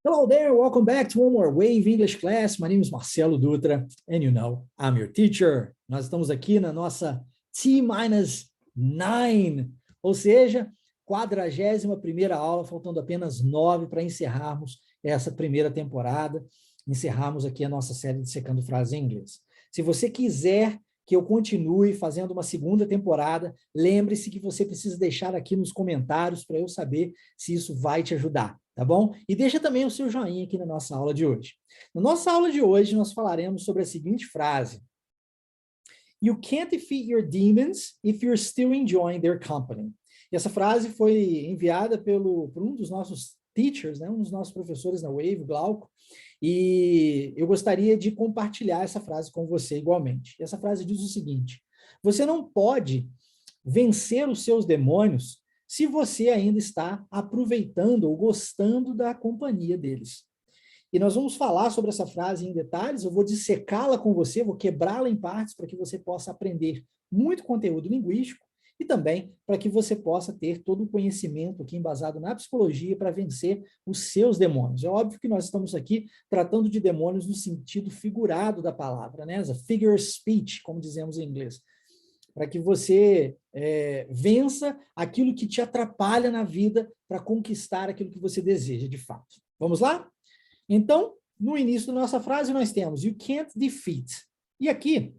Hello there, welcome back to one more Wave English class. My name is Marcelo Dutra, and you know, I'm your teacher. Nós estamos aqui na nossa T-9, ou seja, 41ª aula, faltando apenas 9 para encerrarmos essa primeira temporada, encerrarmos aqui a nossa série de secando frases em inglês. Se você quiser que eu continue fazendo uma segunda temporada, lembre-se que você precisa deixar aqui nos comentários para eu saber se isso vai te ajudar, tá bom? E deixa também o seu joinha aqui na nossa aula de hoje. Na nossa aula de hoje, nós falaremos sobre a seguinte frase: You can't defeat your demons if you're still enjoying their company. E essa frase foi enviada por um dos nossos teachers, né, um dos nossos professores na Wave, Glauco, e eu gostaria de compartilhar essa frase com você igualmente. E essa frase diz o seguinte: você não pode vencer os seus demônios se você ainda está aproveitando ou gostando da companhia deles. E nós vamos falar sobre essa frase em detalhes, eu vou dissecá-la com você, vou quebrá-la em partes para que você possa aprender muito conteúdo linguístico e também para que você possa ter todo o conhecimento aqui embasado na psicologia para vencer os seus demônios. É óbvio que nós estamos aqui tratando de demônios no sentido figurado da palavra, né? A figure speech, como dizemos em inglês, para que você vença aquilo que te atrapalha na vida para conquistar aquilo que você deseja de fato. Vamos lá? Então, no início da nossa frase, nós temos You can't defeat. E aqui,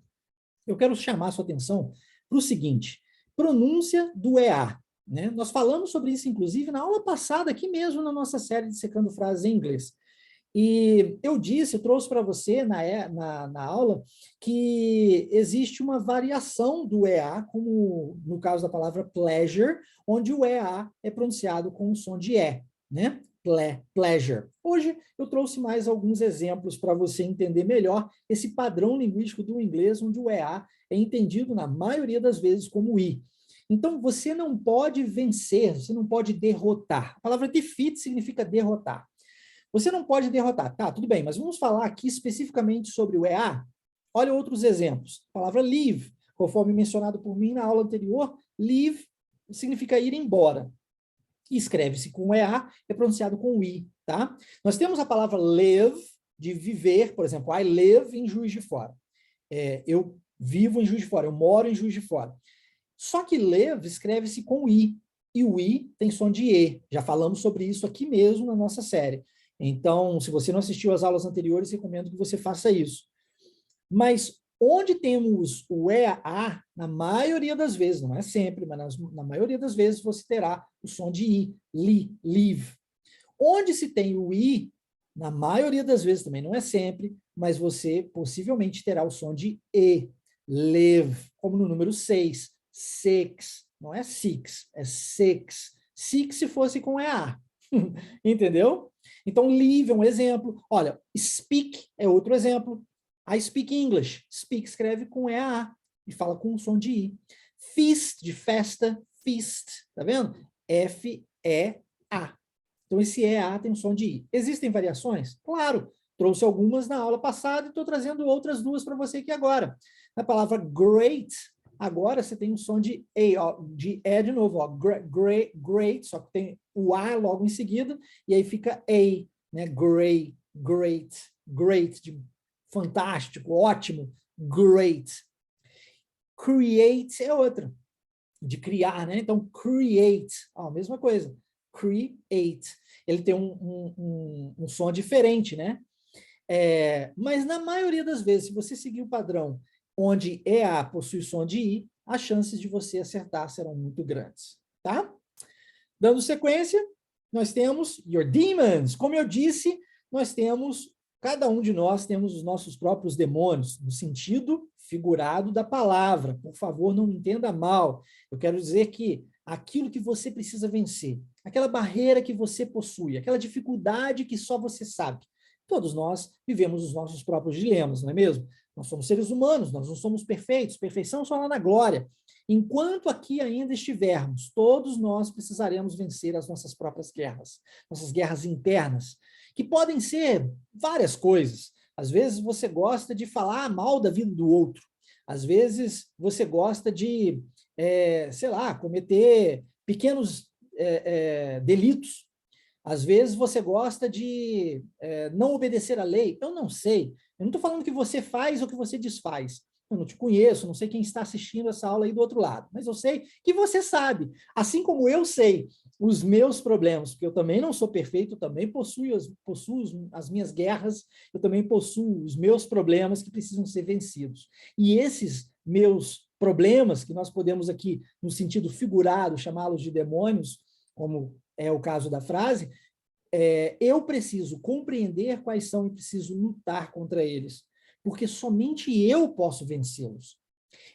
eu quero chamar a sua atenção para o seguinte: pronúncia do EA. Né? Nós falamos sobre isso, inclusive, na aula passada, aqui mesmo na nossa série de secando frases em inglês. E eu trouxe para você na aula que existe uma variação do EA, como no caso da palavra pleasure, onde o EA é pronunciado com o som de E, né? Pleasure. Hoje eu trouxe mais alguns exemplos para você entender melhor esse padrão linguístico do inglês, onde o EA é entendido na maioria das vezes como I. Então, você não pode vencer, você não pode derrotar. A palavra defeat significa derrotar. Você não pode derrotar. Tá, tudo bem, mas vamos falar aqui especificamente sobre o EA. Olha outros exemplos. A palavra leave, conforme mencionado por mim na aula anterior, leave significa ir embora. Escreve-se com EA, é pronunciado com I, tá? Nós temos a palavra live, de viver, por exemplo, I live em Juiz de Fora. Eu vivo em Juiz de Fora, eu moro em Juiz de Fora. Só que live escreve-se com I, e o I tem som de E. Já falamos sobre isso aqui mesmo na nossa série. Então, se você não assistiu às aulas anteriores, recomendo que você faça isso. Mas onde temos o EA, na maioria das vezes, não é sempre, mas na maioria das vezes você terá o som de I, leave. Onde se tem o I, na maioria das vezes, também não é sempre, mas você possivelmente terá o som de E, live, como no número 6, six, não é six, é six. Six se fosse com EA, entendeu? Então, leave é um exemplo. Olha, speak é outro exemplo. I speak English. Speak escreve com EA e fala com um som de I. Feast, de festa, feast, tá vendo? F-E-A. Então, esse EA tem um som de I. Existem variações? Claro. Trouxe algumas na aula passada e estou trazendo outras duas para você aqui agora. Na palavra great, agora você tem um som de E, ó, de E de novo, ó, great, só que tem o A logo em seguida, e aí fica A, né? Great, de fantástico, ótimo, great. Create é outra, de criar, né? Então, create, ó, mesma coisa, create. Ele tem um som diferente, né? Mas na maioria das vezes, se você seguir o padrão onde EA possui som de I, as chances de você acertar serão muito grandes, tá? Dando sequência, nós temos your demons. Como eu disse, cada um de nós temos os nossos próprios demônios, no sentido figurado da palavra. Por favor, não me entenda mal. Eu quero dizer que aquilo que você precisa vencer, aquela barreira que você possui, aquela dificuldade que só você sabe. Todos nós vivemos os nossos próprios dilemas, não é mesmo? Nós somos seres humanos, nós não somos perfeitos, perfeição só lá na glória. Enquanto aqui ainda estivermos, todos nós precisaremos vencer as nossas próprias guerras, nossas guerras internas, que podem ser várias coisas. Às vezes você gosta de falar mal da vida do outro, às vezes você gosta de, sei lá, cometer pequenos delitos. Às vezes você gosta de não obedecer à lei. Eu não sei. Eu não estou falando que você faz ou que você desfaz. Eu não te conheço, não sei quem está assistindo essa aula aí do outro lado, mas eu sei que você sabe, assim como eu sei os meus problemas, porque eu também não sou perfeito, eu também possuo as minhas guerras, eu também possuo os meus problemas que precisam ser vencidos. E esses meus problemas, que nós podemos aqui, no sentido figurado, chamá-los de demônios, como é o caso da frase, eu preciso compreender quais são e preciso lutar contra eles, porque somente eu posso vencê-los.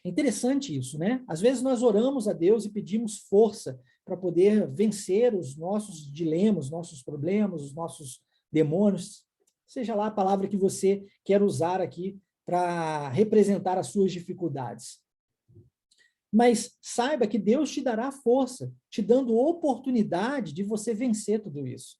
É interessante isso, né? Às vezes nós oramos a Deus e pedimos força para poder vencer os nossos dilemas, nossos problemas, os nossos demônios, seja lá a palavra que você quer usar aqui para representar as suas dificuldades. Mas saiba que Deus te dará força, te dando oportunidade de você vencer tudo isso.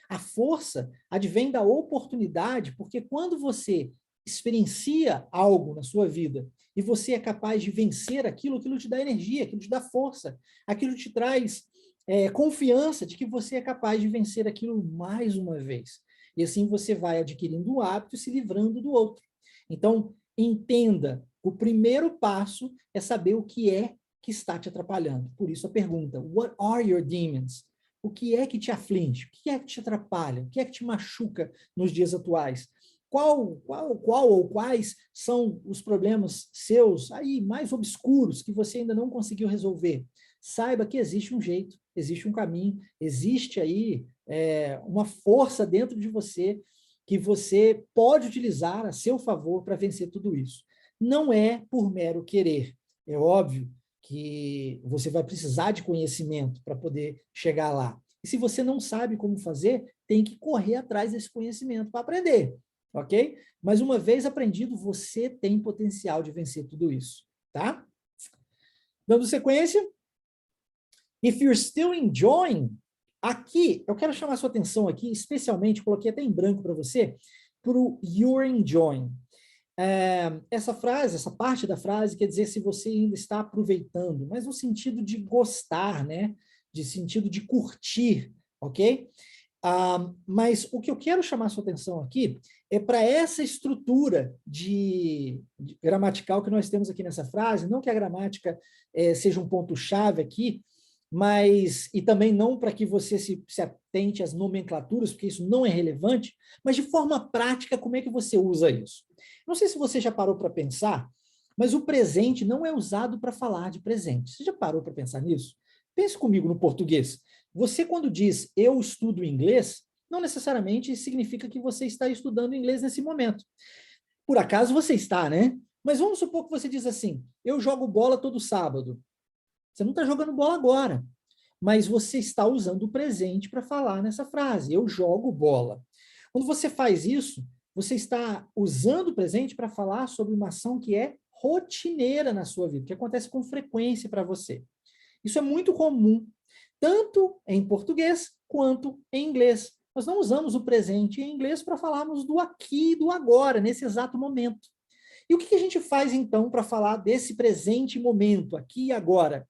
A força advém da oportunidade, porque quando você experiencia algo na sua vida e você é capaz de vencer aquilo, aquilo te dá energia, aquilo te dá força, aquilo te traz confiança de que você é capaz de vencer aquilo mais uma vez. E assim você vai adquirindo um hábito e se livrando do outro. Então, entenda, o primeiro passo é saber o que é que está te atrapalhando. Por isso a pergunta, what are your demons? O que é que te aflige? O que é que te atrapalha? O que é que te machuca nos dias atuais? Qual ou quais são os problemas seus aí mais obscuros que você ainda não conseguiu resolver? Saiba que existe um jeito, existe um caminho, existe aí uma força dentro de você que você pode utilizar a seu favor para vencer tudo isso. Não é por mero querer. É óbvio que você vai precisar de conhecimento para poder chegar lá. E se você não sabe como fazer, tem que correr atrás desse conhecimento para aprender, ok? Mas uma vez aprendido, você tem potencial de vencer tudo isso, tá? Dando sequência, if you're still enjoying, aqui, eu quero chamar a sua atenção aqui, especialmente, coloquei até em branco para você, para o you're enjoying. Essa frase, essa parte da frase quer dizer se você ainda está aproveitando, mas no sentido de gostar, né? De sentido de curtir, ok? Mas o que eu quero chamar a sua atenção aqui é para essa estrutura de gramatical que nós temos aqui nessa frase, não que a gramática seja um ponto-chave aqui, mas, e também não para que você se atente às nomenclaturas, porque isso não é relevante, mas de forma prática, como é que você usa isso? Não sei se você já parou para pensar, mas o presente não é usado para falar de presente. Você já parou para pensar nisso? Pense comigo no português. Você, quando diz eu estudo inglês, não necessariamente significa que você está estudando inglês nesse momento. Por acaso você está, né? Mas vamos supor que você diz assim, eu jogo bola todo sábado. Você não está jogando bola agora, mas você está usando o presente para falar nessa frase, eu jogo bola. Quando você faz isso, você está usando o presente para falar sobre uma ação que é rotineira na sua vida, que acontece com frequência para você. Isso é muito comum, tanto em português quanto em inglês. Nós não usamos o presente em inglês para falarmos do aqui e do agora, nesse exato momento. E o que a gente faz, então, para falar desse presente momento, aqui e agora?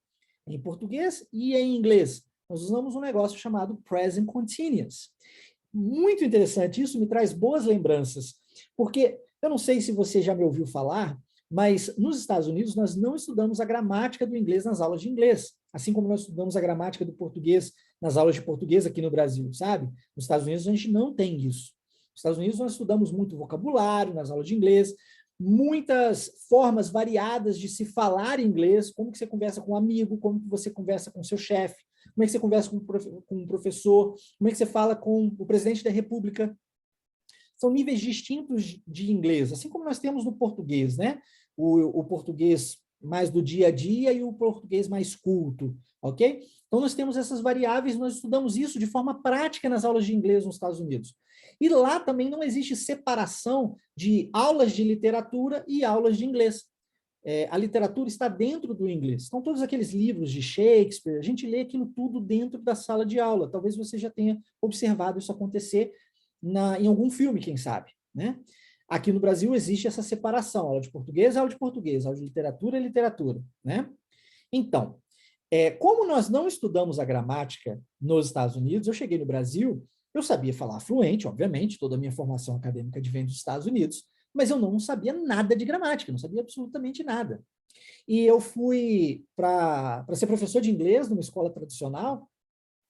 Em português e em inglês. Nós usamos um negócio chamado present continuous. Muito interessante, isso me traz boas lembranças, porque eu não sei se você já me ouviu falar, mas nos Estados Unidos nós não estudamos a gramática do inglês nas aulas de inglês, assim como nós estudamos a gramática do português nas aulas de português aqui no Brasil, sabe? Nos Estados Unidos a gente não tem isso. Nos Estados Unidos nós estudamos muito vocabulário nas aulas de inglês, muitas formas variadas de se falar inglês, como que você conversa com um amigo, como que você conversa com seu chefe, como é que você conversa com um professor, como é que você fala com o presidente da república. São níveis distintos de inglês, assim como nós temos no português, né? O português mais do dia a dia e o português mais culto, ok? Então nós temos essas variáveis, nós estudamos isso de forma prática nas aulas de inglês nos Estados Unidos. E lá também não existe separação de aulas de literatura e aulas de inglês. A literatura está dentro do inglês. Então, todos aqueles livros de Shakespeare, a gente lê aquilo tudo dentro da sala de aula. Talvez você já tenha observado isso acontecer em algum filme, quem sabe, né? Aqui no Brasil existe essa separação, aula de português, aula de português, aula de literatura é literatura, né? Então, Como nós não estudamos a gramática nos Estados Unidos, eu cheguei no Brasil, eu sabia falar fluente, obviamente, toda a minha formação acadêmica vem dos Estados Unidos, mas eu não sabia nada de gramática, não sabia absolutamente nada. E eu fui para ser professor de inglês numa escola tradicional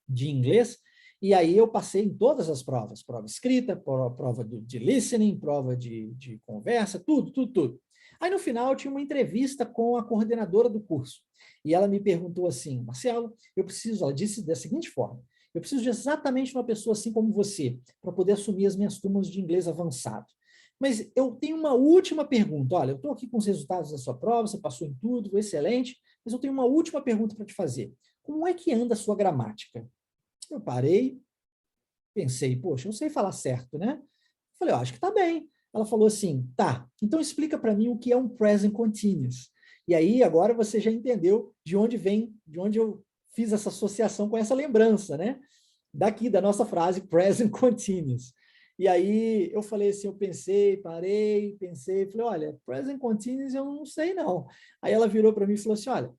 de inglês, e aí eu passei em todas as provas, prova escrita, prova de listening, prova de conversa, tudo, tudo, tudo. Aí no final eu tinha uma entrevista com a coordenadora do curso, e ela me perguntou assim, Marcelo, ela disse da seguinte forma, eu preciso de exatamente uma pessoa assim como você, para poder assumir as minhas turmas de inglês avançado. Mas eu tenho uma última pergunta, olha, eu estou aqui com os resultados da sua prova, você passou em tudo, excelente, mas eu tenho uma última pergunta para te fazer. Como é que anda a sua gramática? Eu parei, pensei, poxa, eu sei falar certo, né? Falei, acho que está bem. Ela falou assim, tá, então explica para mim o que é um present continuous. E aí, agora você já entendeu de onde vem, de onde eu fiz essa associação com essa lembrança, né? Daqui, da nossa frase present continuous. E aí, eu falei assim, eu pensei, parei, pensei, falei, olha, present continuous eu não sei não. Aí ela virou para mim e falou assim, olha,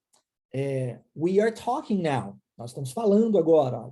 we are talking now. Nós estamos falando agora.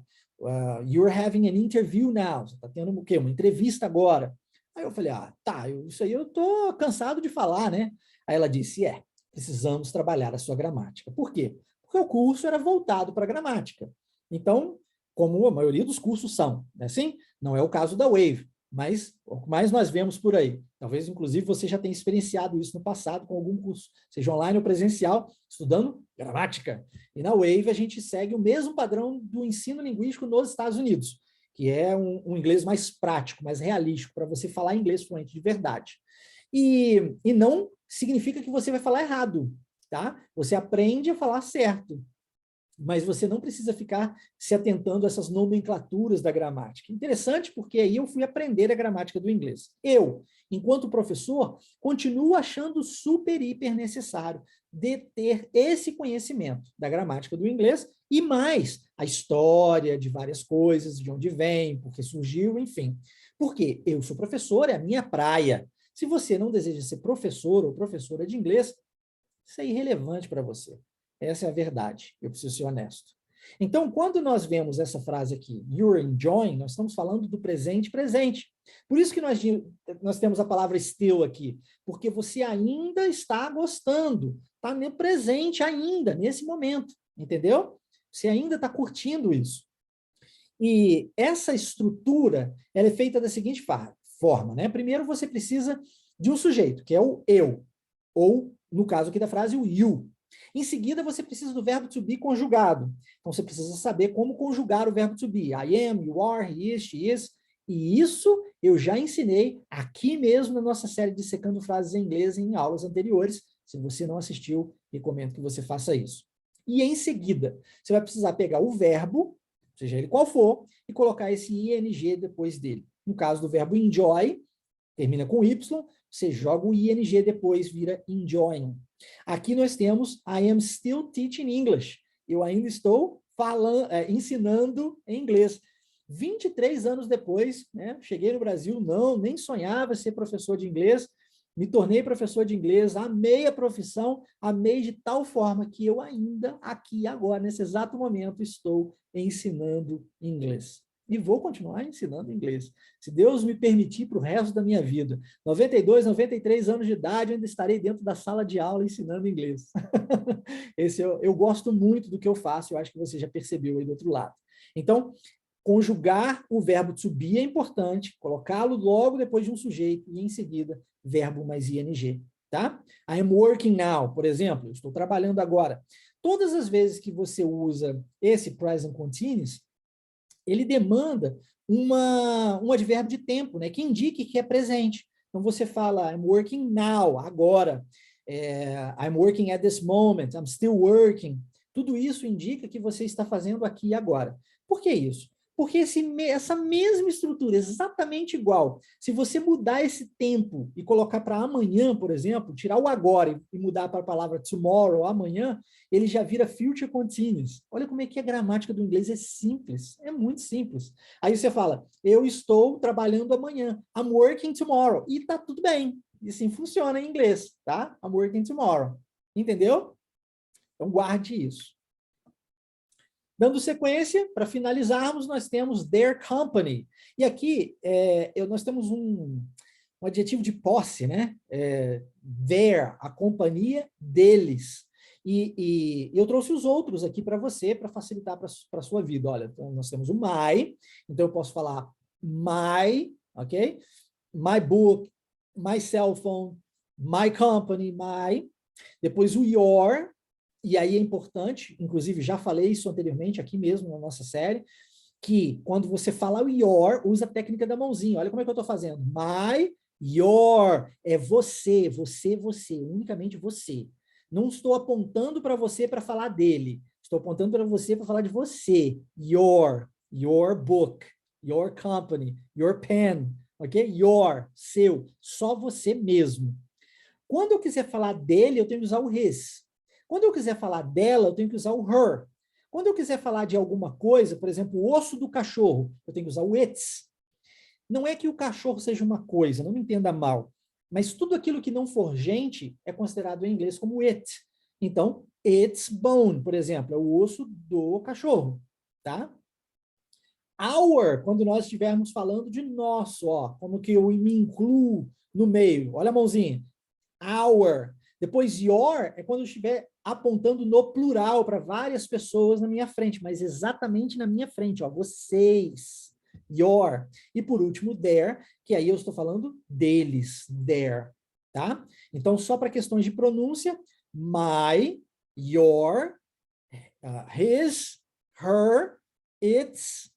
You're having an interview now. Você está tendo o quê? Uma entrevista agora. Aí eu falei, tá, isso aí eu estou cansado de falar, né? Aí ela disse, precisamos trabalhar a sua gramática. Por quê? Porque o curso era voltado para a gramática. Então, como a maioria dos cursos são, né? Sim, não é o caso da Wave, mas o que mais nós vemos por aí. Talvez, inclusive, você já tenha experienciado isso no passado com algum curso, seja online ou presencial, estudando gramática. E na Wave a gente segue o mesmo padrão do ensino linguístico nos Estados Unidos, que é um inglês mais prático, mais realístico, para você falar inglês fluente de verdade. E não significa que você vai falar errado, tá? Você aprende a falar certo, mas você não precisa ficar se atentando a essas nomenclaturas da gramática. Interessante, porque aí eu fui aprender a gramática do inglês. Eu, enquanto professor, continuo achando super, hiper necessário de ter esse conhecimento da gramática do inglês e mais a história de várias coisas, de onde vem, por que surgiu, enfim. Porque eu sou professor, é a minha praia. Se você não deseja ser professor ou professora de inglês, isso é irrelevante para você. Essa é a verdade, eu preciso ser honesto. Então, quando nós vemos essa frase aqui, you're enjoying, nós estamos falando do presente presente. Por isso que nós temos a palavra still aqui, porque você ainda está gostando, está no presente ainda, nesse momento, entendeu? Você ainda está curtindo isso. E essa estrutura, ela é feita da seguinte forma, né? Primeiro você precisa de um sujeito, que é o eu, ou, no caso aqui da frase, o you. Em seguida, você precisa do verbo to be conjugado. Então, você precisa saber como conjugar o verbo to be. I am, you are, he is, she is. E isso eu já ensinei aqui mesmo na nossa série de secando frases em inglês em aulas anteriores. Se você não assistiu, recomendo que você faça isso. E em seguida, você vai precisar pegar o verbo, seja ele qual for, e colocar esse ing depois dele. No caso do verbo enjoy, termina com Y, você joga o ing depois, vira enjoying. Aqui nós temos I am still teaching English. Eu ainda estou ensinando em inglês. 23 anos depois, né, cheguei no Brasil, nem sonhava ser professor de inglês, me tornei professor de inglês, amei a profissão, amei de tal forma que eu ainda, aqui, agora, nesse exato momento, estou ensinando inglês. E vou continuar ensinando inglês. Se Deus me permitir para o resto da minha vida. 92, 93 anos de idade, eu ainda estarei dentro da sala de aula ensinando inglês. Eu gosto muito do que eu faço, eu acho que você já percebeu aí do outro lado. Então, conjugar o verbo to be é importante, colocá-lo logo depois de um sujeito e, em seguida, verbo mais ing. Tá? I am working now, por exemplo, eu estou trabalhando agora. Todas as vezes que você usa esse present continuous, ele demanda um advérbio de tempo, né, que indique que é presente. Então, você fala, I'm working now, agora. I'm working at this moment, I'm still working. Tudo isso indica que você está fazendo aqui e agora. Por que isso? Porque essa mesma estrutura, exatamente igual, se você mudar esse tempo e colocar para amanhã, por exemplo, tirar o agora e mudar para a palavra tomorrow, amanhã, ele já vira future continuous. Olha como é que a gramática do inglês é simples, é muito simples. Aí você fala, eu estou trabalhando amanhã, I'm working tomorrow, e tá tudo bem. E assim funciona em inglês, tá? I'm working tomorrow. Entendeu? Então guarde isso. Dando sequência, para finalizarmos, nós temos their company. E aqui nós temos um adjetivo de posse, né? Their, a companhia deles. E eu trouxe os outros aqui para você, para facilitar para a sua vida. Olha, então nós temos o my, então eu posso falar my, ok? My book, my cell phone, my company, my. Depois o your, e aí é importante, inclusive já falei isso anteriormente aqui mesmo na nossa série, que quando você falar o your, usa a técnica da mãozinha. Olha como é que eu estou fazendo. My, your, é você, unicamente você. Não estou apontando para você para falar dele. Estou apontando para você para falar de você. Your book, your company, your pen, ok? Your, seu, só você mesmo. Quando eu quiser falar dele, eu tenho que usar o his. Quando eu quiser falar dela, eu tenho que usar o her. Quando eu quiser falar de alguma coisa, por exemplo, o osso do cachorro, eu tenho que usar o its. Não é que o cachorro seja uma coisa, não me entenda mal, mas tudo aquilo que não for gente é considerado em inglês como it. Então, its bone, por exemplo, é o osso do cachorro, tá? Our, quando nós estivermos falando de nosso, ó, como que eu me incluo no meio. Olha a mãozinha. Our. Depois, your é quando eu estiver apontando no plural para várias pessoas na minha frente, mas exatamente na minha frente, ó, vocês. Your. E por último, their, que aí eu estou falando deles, their, tá? Então, só para questões de pronúncia, my, your, his, her, its,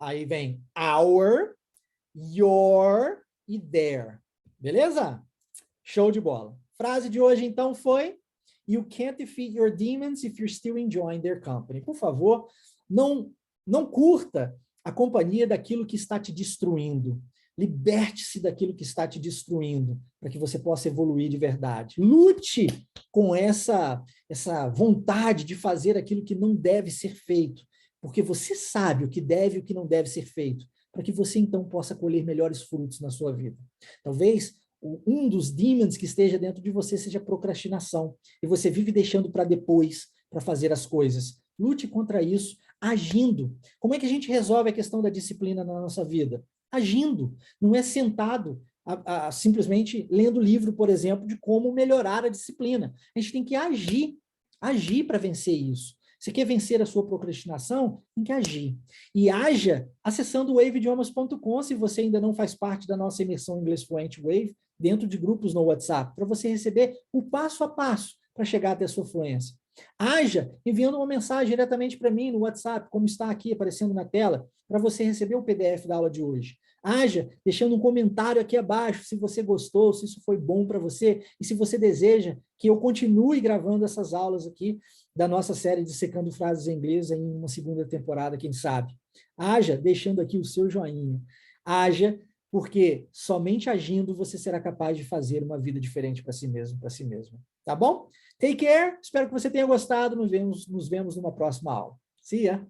aí vem our, your e their. Beleza? Show de bola. Frase de hoje, então, foi: You can't defeat your demons if you're still enjoying their company. Por favor, não curta a companhia daquilo que está te destruindo. Liberte-se daquilo que está te destruindo, para que você possa evoluir de verdade. Lute com essa vontade de fazer aquilo que não deve ser feito, porque você sabe o que deve e o que não deve ser feito, para que você, então, possa colher melhores frutos na sua vida. Talvez um dos demons que esteja dentro de você seja procrastinação, e você vive deixando para depois, para fazer as coisas. Lute contra isso, agindo. Como é que a gente resolve a questão da disciplina na nossa vida? Agindo, não é sentado, simplesmente lendo livro, por exemplo, de como melhorar a disciplina. A gente tem que agir para vencer isso. Você quer vencer a sua procrastinação? Tem que agir. E haja acessando waveidiomas.com, se você ainda não faz parte da nossa imersão Inglês Fluente Wave, dentro de grupos no WhatsApp, para você receber o passo a passo para chegar até a sua fluência. Haja enviando uma mensagem diretamente para mim no WhatsApp, como está aqui aparecendo na tela, para você receber o PDF da aula de hoje. Haja deixando um comentário aqui abaixo, se você gostou, se isso foi bom para você, e se você deseja que eu continue gravando essas aulas aqui da nossa série de Secando Frases em Inglês em uma segunda temporada, quem sabe. Haja deixando aqui o seu joinha. Haja, porque somente agindo você será capaz de fazer uma vida diferente para si mesmo, para si mesma. Tá bom? Take care, espero que você tenha gostado, nos vemos numa próxima aula. See ya!